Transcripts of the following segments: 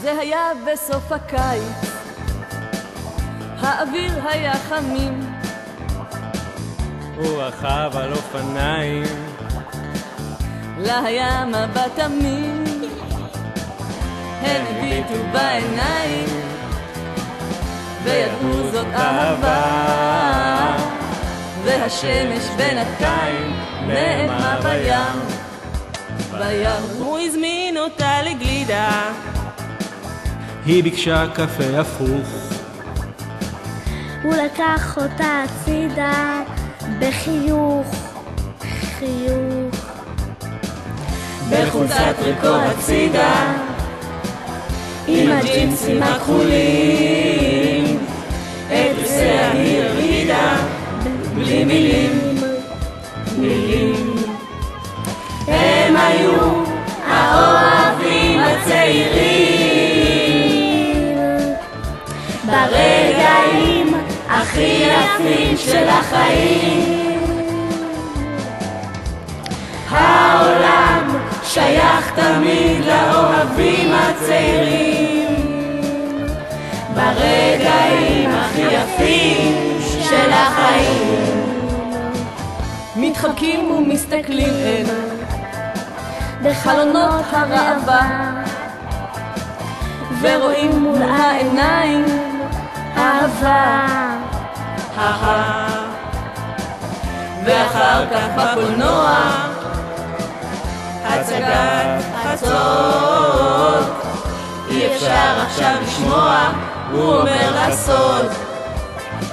זה היה בסוף הקיץ, האוויר היה חמים, הוא רכב על אופניים, לה היה מבט תמים, הם הביטו בעיניים וידעו זאת אהבה, והשמש בינתיים נעלמה בים. הוא הזמין אותה לגלידה, היא ביקשה קפה הפוך, הוא לקח אותה הצידה בחיוך, חיוך, בחולצת טריקו הצידה, עם הג'ינסים הכחולים, את ריסיה היא הורידה, בלי מילים, מילים. הם היו האוהבים הצעירים, ברגעים הכי יפים של החיים. העולם שייך תמיד לאוהבים הצעירים, ברגעים הכי יפים של החיים. מתחבקים ומסתכלים אל בחלונות הראווה, ורואים מול העיניים אהבה, ואחר כך בקולנוע הצגת חצות, אי אפשר עכשיו לשמוע, הוא אומר לה סוד,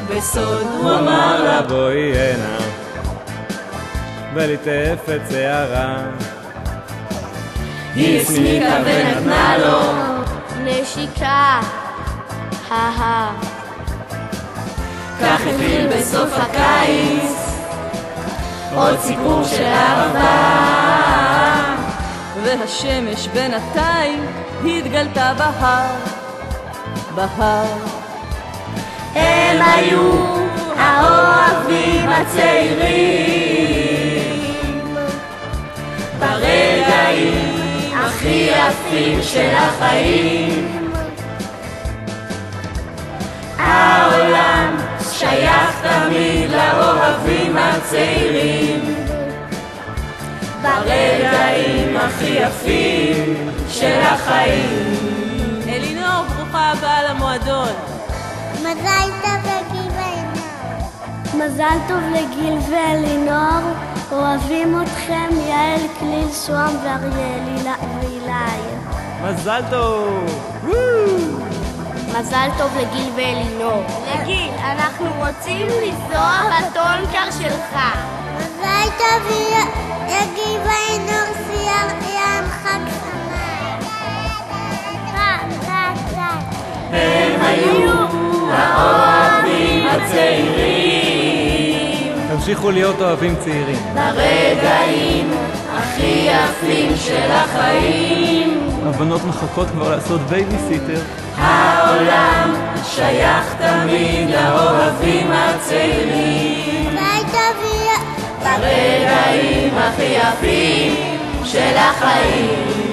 בסוד הוא אמר לה בואי הנה וליטף את שערה, היא הסמיקה ונתנה לו נשיקה, כך התחיל בסוף הקיץ עוד סיפור של אהבה, והשמש בינתיים התגלתה בהר. הם היו האוהבים הצעירים, ברגעים הכי יפים של החיים. העולם שייך תמיד לאוהבים הצעירים, ברגעים הכי יפים של החיים. אלינור, ברוכה הבאה למועדון. מזל טוב לגיל ואלינור. מזל טוב לגיל ואלינור, אוהבים אתכם יעל, כליל, שוהם ואריאל ואילי. מזל טוב! מזל טוב לגיל ואלינור. לגיל, אנחנו רוצים לנסוע בטונקר שלך. מזל טוב לגיל ואלינור, ים חג שמיים. הם היו האוהבים הצעירים, תמשיכו להיות אוהבים צעירים, ברגעים הכי יפים של החיים. הבנות מחכות כבר לעשות בייביסיטר. העולם שייך תמיד לאוהבים הצעירים, ברגעים הכי יפים של החיים.